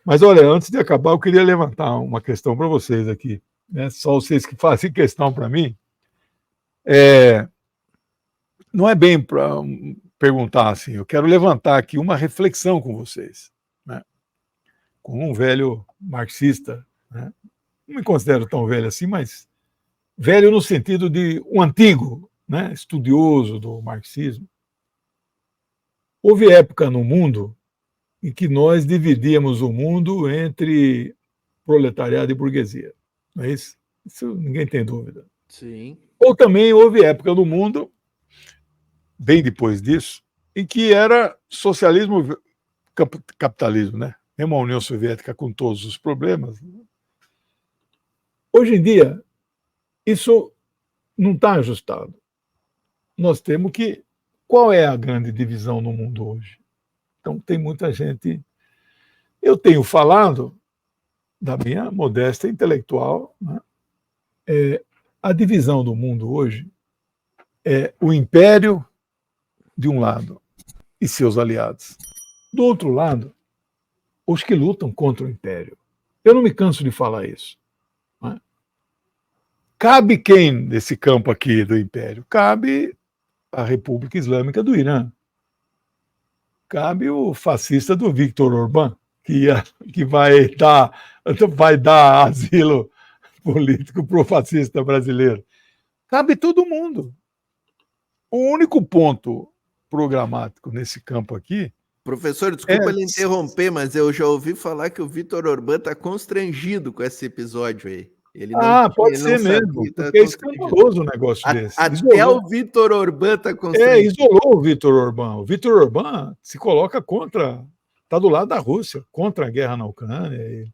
Mas, olha, antes de acabar, eu queria levantar uma questão para vocês aqui, né? Só vocês que fazem questão para mim. Não é bem para perguntar assim, eu quero levantar aqui uma reflexão com vocês, né? Como um velho marxista, né? Não me considero tão velho assim, mas velho no sentido de um antigo, né? Estudioso do marxismo. Houve época no mundo em que nós dividíamos o mundo entre proletariado e burguesia. Não é isso? Isso ninguém tem dúvida. Sim. Ou também houve época no mundo, bem depois disso, em que era socialismo, capitalismo, né? É uma União Soviética com todos os problemas. Hoje em dia, isso não está ajustado. Nós temos que... Qual é a grande divisão no mundo hoje? Então, tem muita gente... Eu tenho falado da minha modéstia intelectual, né? A divisão do mundo hoje é o império de um lado e seus aliados. Do outro lado, os que lutam contra o império. Eu não me canso de falar isso. Né? Cabe quem nesse campo aqui do império? Cabe a República Islâmica do Irã. Cabe o fascista do Viktor Orbán, que vai dar asilo político para o fascista brasileiro. Cabe todo mundo. O único ponto programático nesse campo aqui... Professor, desculpa lhe interromper, mas eu já ouvi falar que o Viktor Orbán está constrangido com esse episódio aí. Ele não, pode ele ser não mesmo, sabia, porque é escandaloso um negócio desse. Até o Viktor Orbán está constrangido. Isolou o Viktor Orbán. O Viktor Orbán se coloca contra... Está do lado da Rússia, contra a guerra na Ucrânia.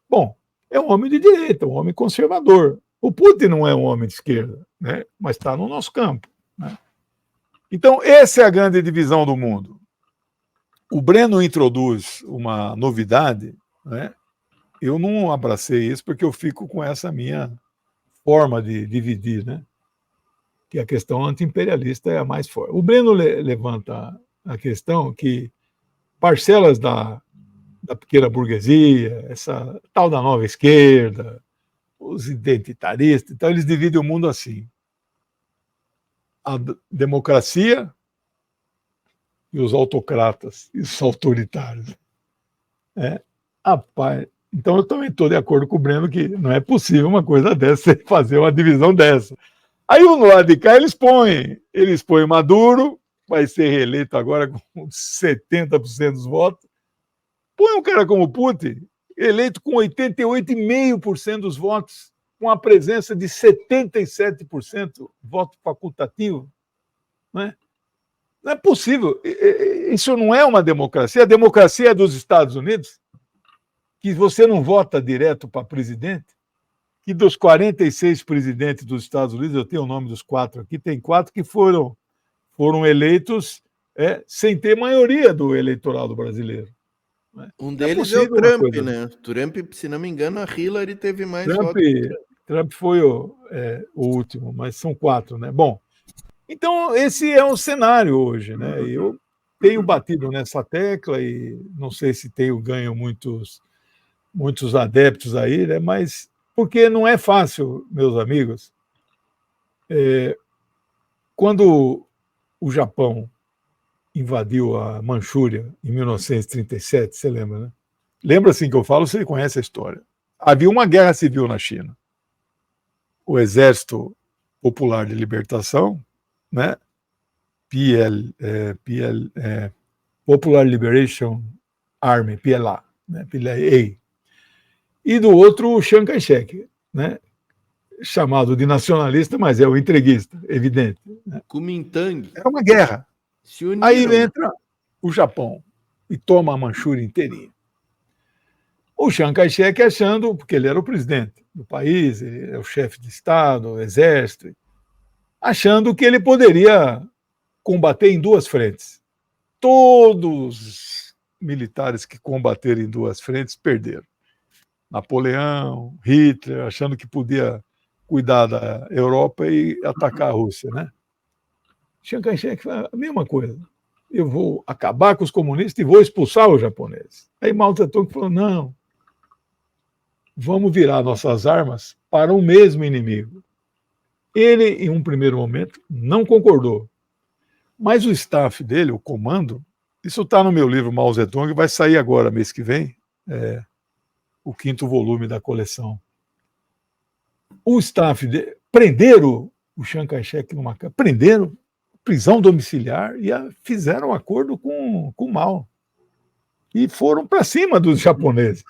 Bom, é um homem de direita, um homem conservador. O Putin não é um homem de esquerda, né? Mas está no nosso campo. Né? Então, essa é a grande divisão do mundo. O Breno introduz uma novidade, né? Eu não abracei isso porque eu fico com essa minha forma de dividir, né? Que a questão anti-imperialista é a mais forte. O Breno levanta a questão que parcelas da pequena burguesia, essa tal da nova esquerda, os identitaristas, então eles dividem o mundo assim. A democracia e os autocratas, e os autoritários. Rapaz, então eu também estou de acordo com o Breno que não é possível uma coisa dessa, fazer uma divisão dessa. Aí no lado de cá eles põem Maduro, vai ser reeleito agora com 70% dos votos. Põe um cara como Putin, eleito com 88,5% dos votos, com a presença de 77% voto facultativo. Não é? Não é possível. Isso não é uma democracia. A democracia é dos Estados Unidos, que você não vota direto para presidente, que dos 46 presidentes dos Estados Unidos, eu tenho o nome dos 4 aqui, tem 4 que foram eleitos sem ter maioria do eleitorado brasileiro. Um deles é o Trump, né? Trump, se não me engano, a Hillary teve mais votos. Trump foi o último, mas são 4, né? Bom, então esse é o cenário hoje, né? Eu tenho batido nessa tecla e não sei se tenho ganho muitos adeptos aí, né? Mas porque não é fácil, meus amigos. Quando o Japão invadiu a Manchúria em 1937, você lembra, né? Lembra assim que eu falo, você conhece a história. Havia uma guerra civil na China. O Exército Popular de Libertação, né? Popular Liberation Army, PLA, né? PLA. E do outro, o Chiang Kai-shek, né? Chamado de nacionalista, mas é o entreguista, evidente. Né? Kuomintang. É uma guerra. Aí entra o Japão e toma a Manchúria inteirinha. O Chiang Kai-shek achando, porque ele era o presidente do país, ele é o chefe de Estado, o exército, achando que ele poderia combater em 2 frentes. Todos os militares que combateram em 2 frentes perderam. Napoleão, Hitler, achando que podia cuidar da Europa e atacar a Rússia, né? Chiang Kai-shek foi a mesma coisa. eu vou acabar com os comunistas e vou expulsar os japoneses. Aí Mao Tse-tung falou, não, vamos virar nossas armas para o mesmo inimigo. Ele, em um primeiro momento, não concordou. Mas o staff dele, o comando, isso está no meu livro Mao Zedong, vai sair agora, mês que vem, o 5º volume da coleção. O staff dele, prenderam o Chiang Kai-shek numa casa, prenderam, prisão domiciliar, e fizeram um acordo com o Mao. E foram para cima dos japoneses.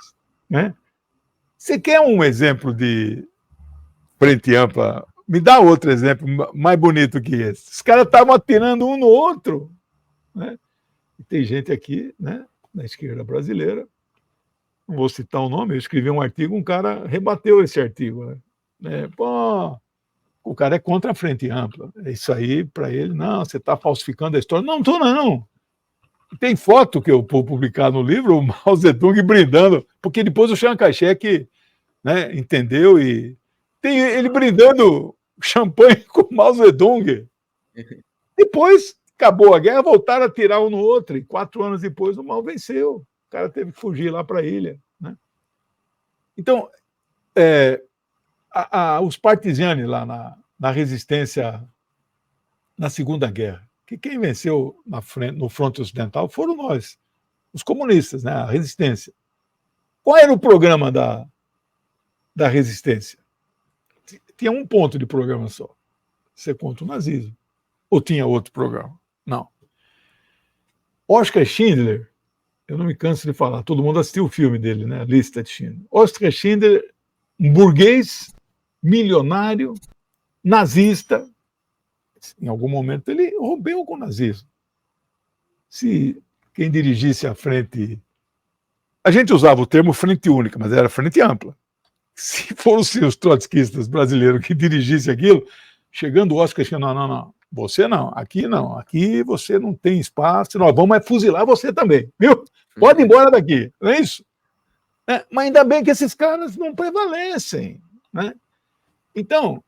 Né? Você quer um exemplo de frente ampla? Me dá outro exemplo mais bonito que esse. Os caras estavam atirando um no outro. Né? E tem gente aqui, né, na esquerda brasileira, não vou citar o nome, eu escrevi um artigo, um cara rebateu esse artigo. Né? Pô, o cara é contra a frente ampla. É isso aí, para ele, não, você está falsificando a história. Não estou, não. Tem foto que eu vou publicar no livro, o Mao Zedong brindando, porque depois o Chiang Kai-shek, né, entendeu, e tem ele brindando champanhe com o Mao Zedong. Depois, acabou a guerra, voltaram a tirar um no outro, e 4 anos depois o Mao venceu. O cara teve que fugir lá para a ilha. Né? Então, os partisanes lá na resistência na Segunda Guerra, que quem venceu no fronte ocidental foram nós, os comunistas, né? A resistência. Qual era o programa da resistência? Tinha um ponto de programa só. Ser contra o nazismo. Ou tinha outro programa? Não. Oskar Schindler, eu não me canso de falar, todo mundo assistiu o filme dele, né? A Lista de Schindler. Oskar Schindler, um burguês, milionário, nazista. Em algum momento ele rompeu com o nazismo. Se quem dirigisse a frente... A gente usava o termo frente única, mas era frente ampla. Se fossem os trotskistas brasileiros que dirigissem aquilo, chegando o Oskar, não, você não, aqui você não tem espaço, nós vamos fuzilar você também, viu? Pode ir embora daqui, não é isso? Mas ainda bem que esses caras não prevalecem. Né? Então,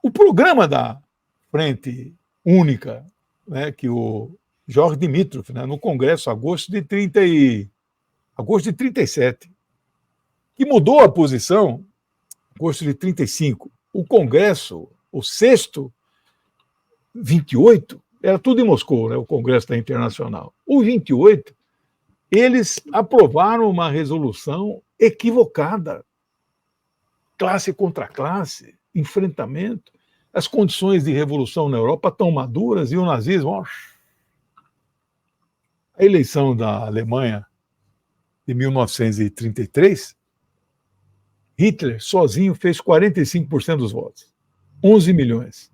o programa da Frente Única, né, que o Jorge Dimitrov, né, no Congresso, agosto de 37, que mudou a posição, agosto de 35. O Congresso, o sexto, 28, era tudo em Moscou, né, o Congresso da Internacional. O 28, eles aprovaram uma resolução equivocada. Classe contra classe, enfrentamento. As condições de revolução na Europa estão maduras e o nazismo... A eleição da Alemanha de 1933, Hitler sozinho fez 45% dos votos, 11 milhões.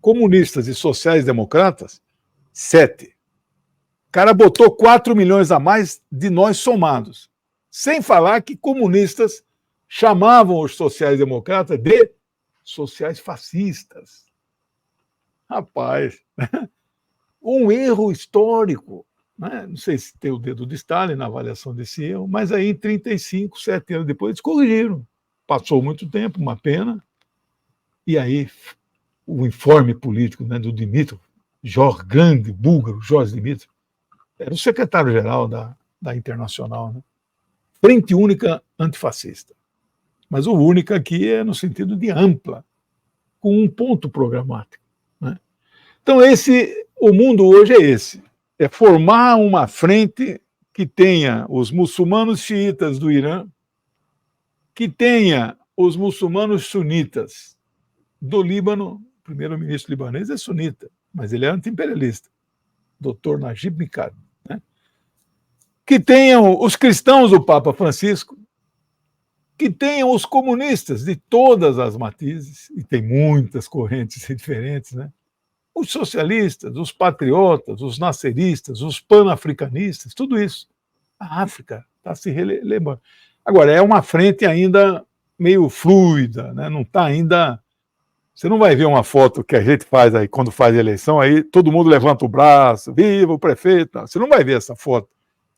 Comunistas e sociais-democratas, 7. O cara botou 4 milhões a mais de nós somados. Sem falar que comunistas chamavam os sociais-democratas de sociais fascistas. Rapaz, um erro histórico. Né? Não sei se tem o dedo de Stalin na avaliação desse erro, mas aí em 35, 7 anos depois, eles corrigiram. Passou muito tempo, uma pena, e aí o informe político, né, do Dimitrov, grande búlgaro, Jorge Dimitrov, era o secretário-geral da Internacional, né? Frente Única Antifascista. Mas o única aqui é no sentido de ampla, com um ponto programático. Né? Então, o mundo hoje é esse. É formar uma frente que tenha os muçulmanos xiitas do Irã, que tenha os muçulmanos sunitas do Líbano. O primeiro-ministro libanês é sunita, mas ele é anti-imperialista, Dr. Najib Mikati. Né? Que tenham os cristãos do Papa Francisco, que tenham os comunistas de todas as matizes, e tem muitas correntes diferentes, né? Os socialistas, os patriotas, os nasceristas, os panafricanistas, tudo isso. A África está se relevando. Agora, é uma frente ainda meio fluida, né? Não está ainda... Você não vai ver uma foto que a gente faz aí, quando faz a eleição, aí todo mundo levanta o braço, viva o prefeito. Não, você não vai ver essa foto.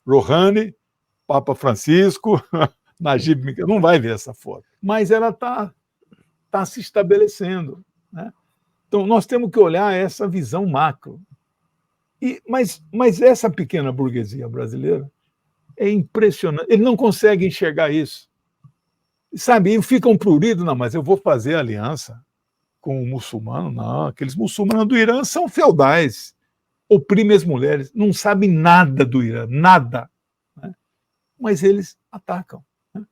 Rouhani, Papa Francisco... Najib, não vai ver essa foto, mas ela está se estabelecendo. Né? Então, nós temos que olhar essa visão macro. Mas essa pequena burguesia brasileira é impressionante. Ele não consegue enxergar isso. Sabe, e ficam pruridos, não, mas eu vou fazer aliança com o muçulmano. Não, aqueles muçulmanos do Irã são feudais, oprimem as mulheres, não sabem nada do Irã, nada. Né? Mas eles atacam. Né?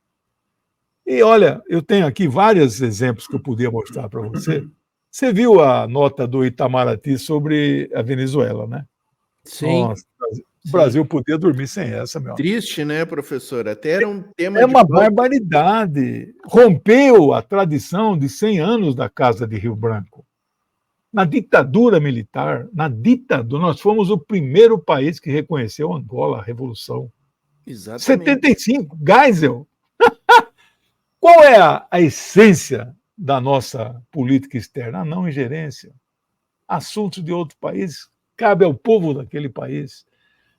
E olha, eu tenho aqui vários exemplos que eu podia mostrar para você. Você viu a nota do Itamaraty sobre a Venezuela, né? Sim. Nossa, o Brasil podia dormir sem essa, meu amigo. Triste, né, professor? Até era um tema É uma barbaridade. Rompeu a tradição de 100 anos da Casa de Rio Branco. Na ditadura militar, nós fomos o primeiro país que reconheceu Angola, a Revolução. Exatamente. 75, Geisel. Qual é a essência da nossa política externa? A não ingerência. Assuntos de outro país cabe ao povo daquele país.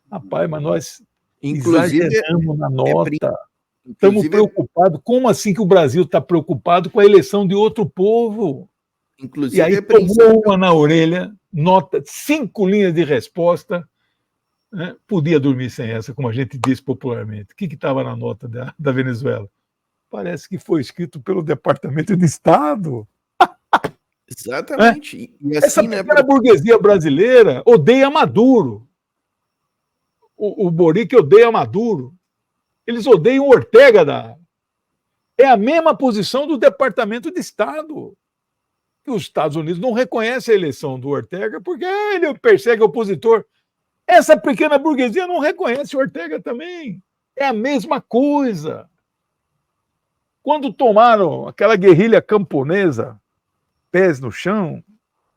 Rapaz, mas nós exageramos na nota. Estamos preocupados. Como assim que o Brasil está preocupado com a eleição de outro povo? Inclusive, e aí tomou uma na orelha, nota, 5 linhas de resposta. Né? Podia dormir sem essa, como a gente diz popularmente. O que estava na nota da Venezuela? Parece que foi escrito pelo Departamento de Estado. Exatamente. E assim, essa pequena burguesia brasileira odeia Maduro. O Boric odeia Maduro. Eles odeiam Ortega. É a mesma posição do Departamento de Estado. Os Estados Unidos não reconhecem a eleição do Ortega porque ele persegue o opositor. Essa pequena burguesia não reconhece o Ortega também. É a mesma coisa. Quando tomaram aquela guerrilha camponesa, pés no chão,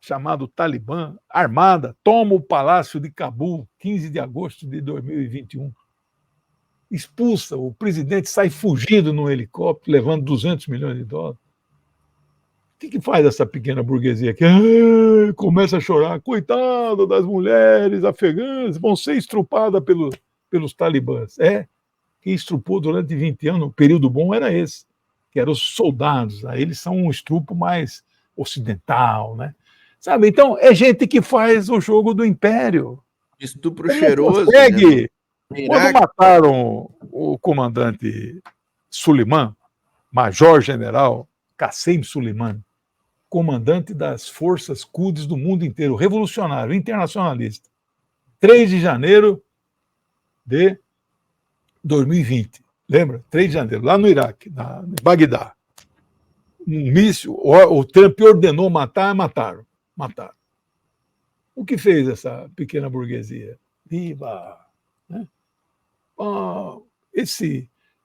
chamado Talibã, armada, toma o Palácio de Cabul, 15 de agosto de 2021. Expulsa, o presidente sai fugindo num helicóptero, levando 200 milhões de dólares. O que faz essa pequena burguesia aqui? Começa a chorar. Coitado das mulheres afegãs, vão ser estrupadas pelos talibãs. Quem estrupou durante 20 anos, o período bom era esse, que eram os soldados. Aí eles são um estrupo mais ocidental, né? Sabe? Então, é gente que faz o jogo do império. Estupro cheiroso. Consegue, né? Quando mataram o comandante Suleiman, major-general Qassem Soleimani, comandante das forças Quds do mundo inteiro, revolucionário, internacionalista. 3 de janeiro de 2020. Lembra? 3 de janeiro, lá no Iraque, em Bagdá. Um míssil, o Trump ordenou matar, mataram. O que fez essa pequena burguesia? Viva! Né?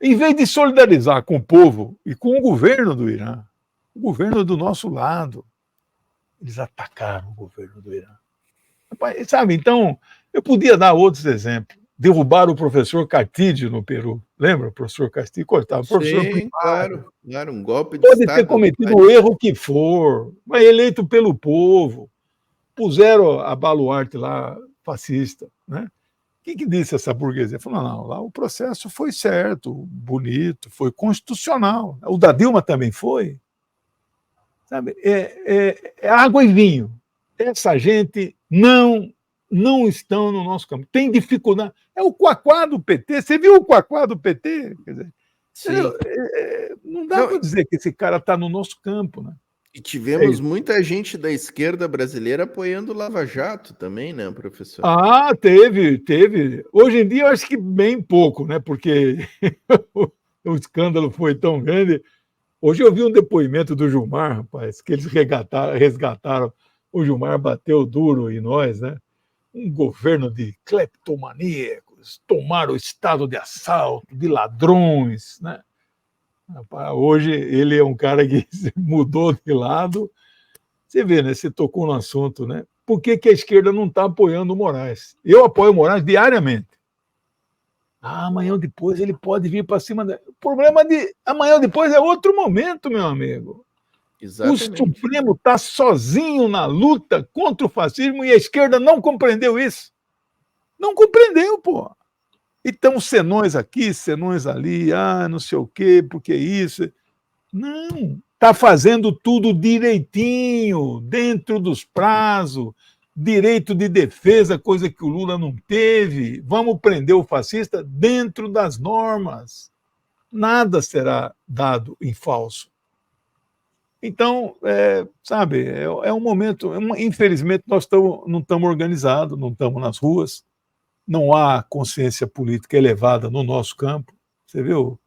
Em vez de solidarizar com o povo e com o governo do Irã, o governo do nosso lado, eles atacaram o governo do Irã. Sabe, então, eu podia dar outros exemplos. Derrubaram o professor Castillo no Peru. Lembra? O professor Castillo cortava. O professor primário. Claro, um golpe de Pode Estado. Ter cometido o erro que for, mas eleito pelo povo. Puseram a baluarte lá, fascista. Né? O que disse essa burguesia? Falou, não, lá o processo foi certo, bonito, foi constitucional. O da Dilma também foi. Sabe? É água e vinho. Essa gente não estão no nosso campo. Tem dificuldade. É o quaquá do PT. Você viu o quaquá do PT? Quer dizer, não dá para dizer que esse cara está no nosso campo. Né? E tivemos muita gente da esquerda brasileira apoiando o Lava Jato também, né, professor? Teve. Hoje em dia eu acho que bem pouco, né? Porque o escândalo foi tão grande. Hoje eu vi um depoimento do Gilmar, rapaz, que eles resgataram. O Gilmar bateu duro em nós, né? Um governo de cleptomaníacos, tomaram o estado de assalto, de ladrões, né? Rapaz, hoje ele é um cara que mudou de lado. Você vê, né? Você tocou no assunto, né? Por que a esquerda não está apoiando o Moraes? Eu apoio o Moraes diariamente. Amanhã ou depois ele pode vir para cima. O problema de amanhã ou depois é outro momento, meu amigo. Exatamente. O Supremo está sozinho na luta contra o fascismo e a esquerda não compreendeu isso. Não compreendeu, pô. Então, senões aqui, senões ali, não sei o quê, porque isso. Não, está fazendo tudo direitinho, dentro dos prazos. direito de defesa, coisa que o Lula não teve. Vamos prender o fascista dentro das normas. Nada será dado em falso. Então, sabe, é um momento. Infelizmente, nós não estamos organizados, não estamos nas ruas, não há consciência política elevada no nosso campo. Você viu?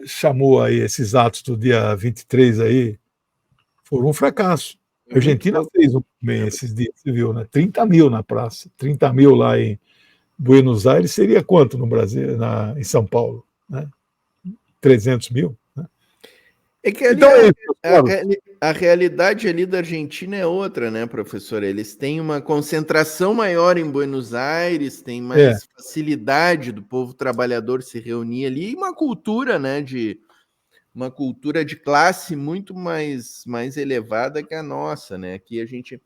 Chamou aí esses atos do dia 23 aí, foram um fracasso. A Argentina fez bem esses dias, você viu, né? 30 mil na praça, 30 mil lá em Buenos Aires, seria quanto no Brasil, em São Paulo? Né? 300 mil. Né? É que ali então, a realidade ali da Argentina é outra, né, professor? Eles têm uma concentração maior em Buenos Aires, tem mais facilidade do povo trabalhador se reunir ali, e uma cultura, né, uma cultura de classe muito mais elevada que a nossa, né? Aqui a gente...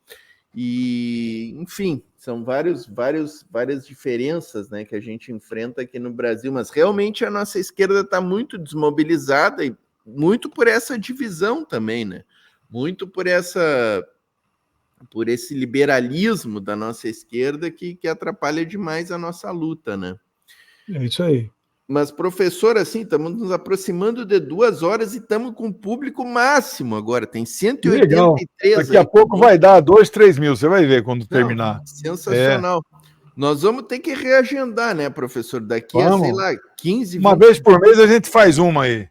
E, enfim, são várias diferenças, né, que a gente enfrenta aqui no Brasil, mas realmente a nossa esquerda está muito desmobilizada e muito por essa divisão também, né? Muito por esse liberalismo da nossa esquerda que atrapalha demais a nossa luta, né? É isso aí. Mas, professor, assim, estamos nos aproximando de 2 horas e estamos com o público máximo agora. Tem 183. Legal. Daqui a pouco vai dar 2, 3 mil, você vai ver quando terminar. Sensacional. Nós vamos ter que reagendar, né, professor? Daqui a, sei lá, 15, 20... Uma vez por mês a gente faz uma aí.